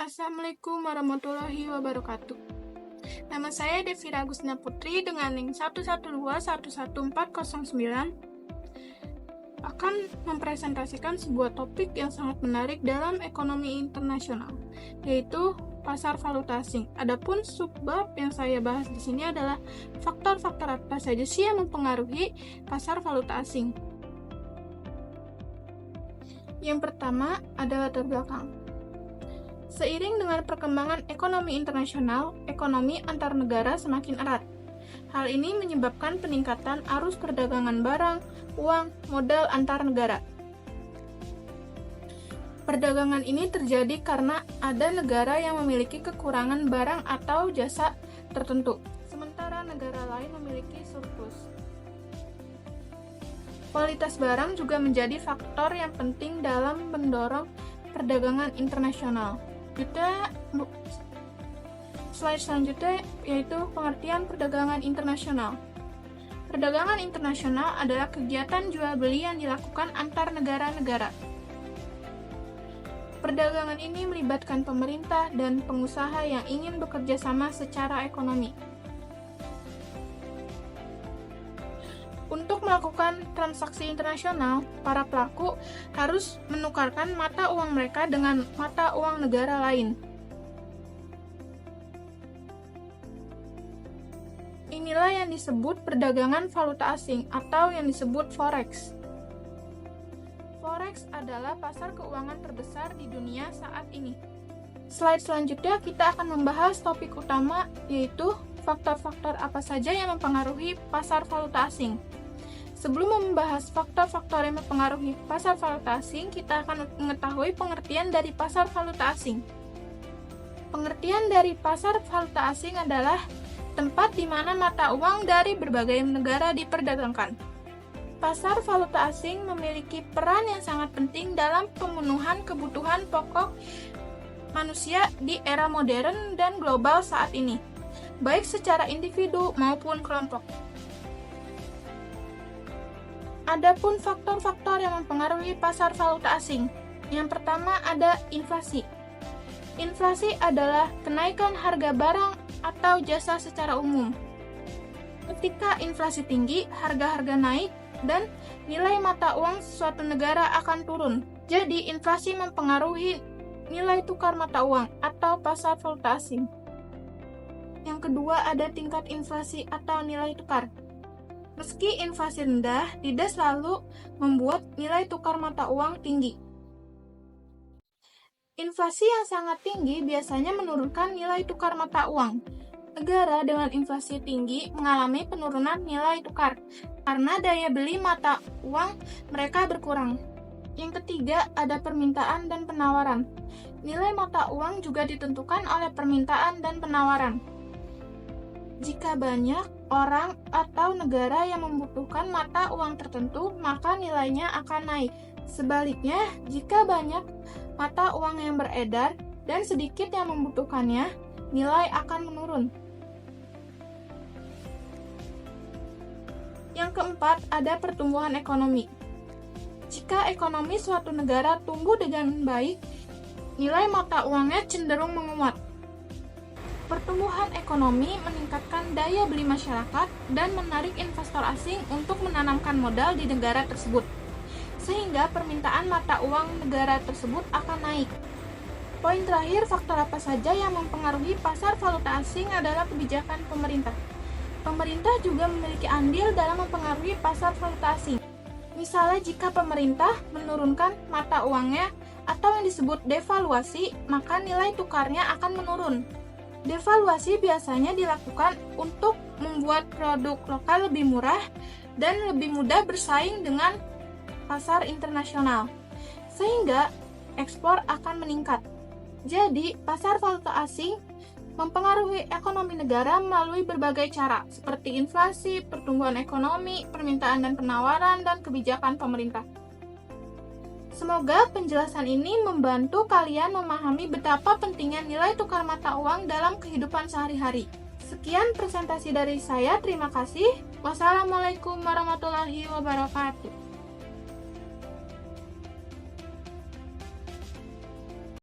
Assalamualaikum warahmatullahi wabarakatuh. Nama saya Devira Agustina Putri dengan link 112-11409 akan mempresentasikan sebuah topik yang sangat menarik dalam ekonomi internasional, yaitu pasar valuta asing. Adapun subbab yang saya bahas di sini adalah faktor-faktor apa saja sih yang mempengaruhi pasar valuta asing. Yang pertama adalah latar belakang. Seiring dengan perkembangan ekonomi internasional, ekonomi antar negara semakin erat. Hal ini menyebabkan peningkatan arus perdagangan barang, uang, modal antar negara. Perdagangan ini terjadi karena ada negara yang memiliki kekurangan barang atau jasa tertentu, sementara negara lain memiliki surplus. Kualitas barang juga menjadi faktor yang penting dalam mendorong perdagangan internasional. Slide selanjutnya yaitu pengertian perdagangan internasional. Perdagangan internasional adalah kegiatan jual beli yang dilakukan antar negara-negara. Perdagangan ini melibatkan pemerintah dan pengusaha yang ingin bekerja sama secara ekonomi. Untuk melakukan transaksi internasional, para pelaku harus menukarkan mata uang mereka dengan mata uang negara lain. Inilah yang disebut perdagangan valuta asing atau yang disebut forex. Forex adalah pasar keuangan terbesar di dunia saat ini. Slide selanjutnya kita akan membahas topik utama, yaitu faktor-faktor apa saja yang mempengaruhi pasar valuta asing. Sebelum membahas faktor-faktor yang mempengaruhi pasar valuta asing, kita akan mengetahui pengertian dari pasar valuta asing. Pengertian dari pasar valuta asing adalah tempat di mana mata uang dari berbagai negara diperdagangkan. Pasar valuta asing memiliki peran yang sangat penting dalam pemenuhan kebutuhan pokok manusia di era modern dan global saat ini, baik secara individu maupun kelompok. Adapun faktor-faktor yang mempengaruhi pasar valuta asing. Yang pertama ada inflasi. Inflasi adalah kenaikan harga barang atau jasa secara umum. Ketika inflasi tinggi, harga-harga naik dan nilai mata uang suatu negara akan turun. Jadi, inflasi mempengaruhi nilai tukar mata uang atau pasar valuta asing. Yang kedua ada tingkat inflasi atau nilai tukar. Meski inflasi rendah, tidak selalu membuat nilai tukar mata uang tinggi. Inflasi yang sangat tinggi biasanya menurunkan nilai tukar mata uang. Negara dengan inflasi tinggi mengalami penurunan nilai tukar karena daya beli mata uang mereka berkurang. Yang ketiga ada permintaan dan penawaran. Nilai mata uang juga ditentukan oleh permintaan dan penawaran. Jika banyak orang atau negara yang membutuhkan mata uang tertentu, maka nilainya akan naik. Sebaliknya, jika banyak mata uang yang beredar dan sedikit yang membutuhkannya, nilai akan menurun. Yang keempat, ada pertumbuhan ekonomi. Jika ekonomi suatu negara tumbuh dengan baik, nilai mata uangnya cenderung menguat. Pertumbuhan ekonomi meningkatkan daya beli masyarakat dan menarik investor asing untuk menanamkan modal di negara tersebut, sehingga permintaan mata uang negara tersebut akan naik. Poin terakhir, faktor apa saja yang mempengaruhi pasar valuta asing adalah kebijakan pemerintah. Pemerintah juga memiliki andil dalam mempengaruhi pasar valuta asing. Misalnya, jika pemerintah menurunkan mata uangnya atau yang disebut devaluasi, maka nilai tukarnya akan menurun. Devaluasi biasanya dilakukan untuk membuat produk lokal lebih murah dan lebih mudah bersaing dengan pasar internasional, sehingga ekspor akan meningkat. Jadi, pasar valuta asing mempengaruhi ekonomi negara melalui berbagai cara, seperti inflasi, pertumbuhan ekonomi, permintaan dan penawaran, dan kebijakan pemerintah. Semoga penjelasan ini membantu kalian memahami betapa pentingnya nilai tukar mata uang dalam kehidupan sehari-hari. Sekian presentasi dari saya, terima kasih. Wassalamualaikum warahmatullahi wabarakatuh.